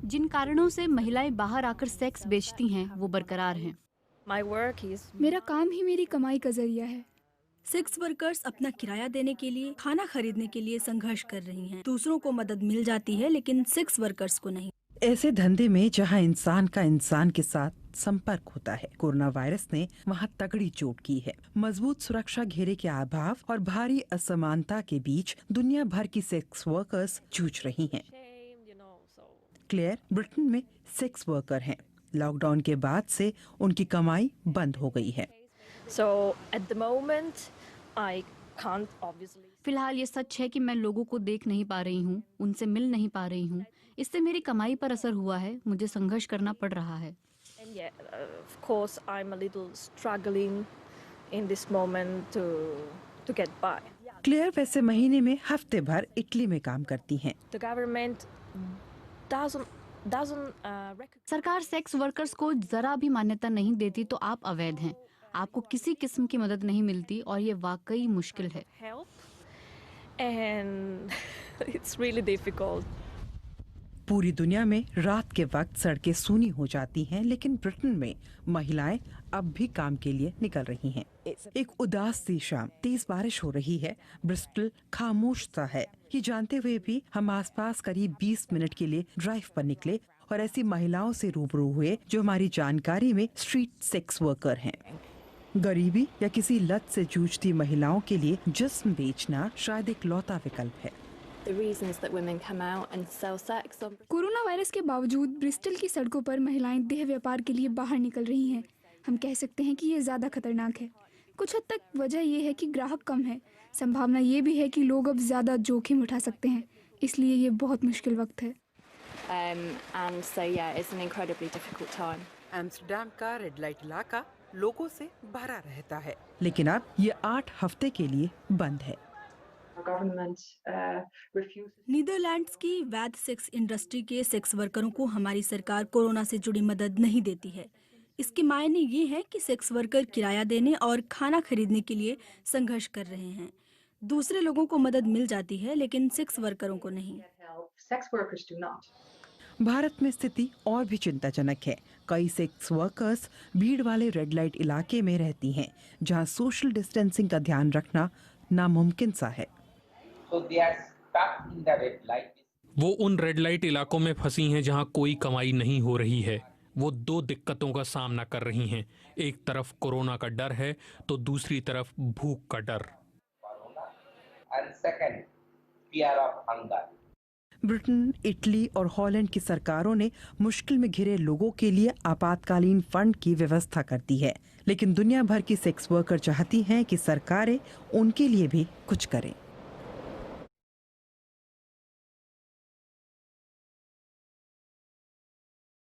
जिन कारणों से महिलाएं बाहर आकर सेक्स बेचती हैं वो बरकरार हैं। मेरा काम ही मेरी कमाई का जरिया है। सेक्स वर्कर्स अपना किराया देने के लिए, खाना खरीदने के लिए संघर्ष कर रही हैं। दूसरों को मदद मिल जाती है लेकिन सेक्स वर्कर्स को नहीं। ऐसे धंधे में जहां इंसान का इंसान के साथ संपर्क होता है, कोरोना वायरस ने वहां तगड़ी चोट की है। मजबूत सुरक्षा घेरे के अभाव और भारी असमानता के बीच दुनिया भर की सेक्स वर्कर्स जूझ रही हैं। क्लेयर ब्रिटेन में सेक्स वर्कर हैं। लॉकडाउन के बाद से उनकी कमाई बंद हो गई है। फिलहाल ये सच है कि मैं लोगों को देख नहीं पा रही हूँ, उनसे मिल नहीं पा रही हूँ। इससे मेरी कमाई पर असर हुआ है, मुझे संघर्ष करना पड़ रहा है। क्लेयर वैसे महीने में हफ्ते भर इटली में काम करती हैं। सरकार सेक्स वर्कर्स को जरा भी मान्यता नहीं देती तो आप अवैध हैं। आपको किसी किस्म की मदद नहीं मिलती और ये वाकई मुश्किल है। पूरी दुनिया में रात के वक्त सड़कें सूनी हो जाती हैं, लेकिन ब्रिटेन में महिलाएं अब भी काम के लिए निकल रही हैं। एक उदास सी शाम, तेज बारिश हो रही है, ब्रिस्टल खामोश सा है। ये जानते हुए भी हम आसपास करीब 20 मिनट के लिए ड्राइव पर निकले और ऐसी महिलाओं से रूबरू हुए जो हमारी जानकारी में स्ट्रीट सेक्स वर्कर हैं। गरीबी या किसी लत से जूझती महिलाओं के लिए जिस्म बेचना शायद एक लौता विकल्प है। कोरोना वायरस के बावजूद ब्रिस्टल की सड़कों पर महिलाएं देह व्यापार के लिए बाहर निकल रही हैं। हम कह सकते हैं कि ये ज्यादा खतरनाक है। कुछ हद तक वजह ये है कि ग्राहक कम है। संभावना ये भी है कि लोग अब ज्यादा जोखिम उठा सकते हैं, इसलिए ये बहुत मुश्किल वक्त है। एम्स्टर्डम का रेड लाइट इलाका लोगों से भरा रहता है, लेकिन अब ये 8 हफ्ते के लिए बंद है। नीदरलैंड्स की वैध सेक्स इंडस्ट्री के सेक्स वर्करों को हमारी सरकार कोरोना से जुड़ी मदद नहीं देती है। इसके मायने ये है कि सेक्स वर्कर किराया देने और खाना खरीदने के लिए संघर्ष कर रहे हैं। दूसरे लोगों को मदद मिल जाती है लेकिन सेक्स वर्करों को नहीं। भारत में स्थिति और भी चिंताजनक है। कई सेक्स वर्कर्स भीड़ वाले रेड लाइट इलाके में रहती हैं, जहां सोशल डिस्टेंसिंग का ध्यान रखना नामुमकिन सा है। वो उन रेड लाइट इलाकों में फंसी हैं जहां कोई कमाई नहीं हो रही है। वो 2 दिक्कतों का सामना कर रही हैं। एक तरफ कोरोना का डर है तो दूसरी तरफ भूख का डर। ब्रिटेन, इटली और हॉलैंड की सरकारों ने मुश्किल में घिरे लोगों के लिए आपातकालीन फंड की व्यवस्था कर दी है, लेकिन दुनिया भर की सेक्स वर्कर चाहती हैं कि सरकारें उनके लिए भी कुछ करें।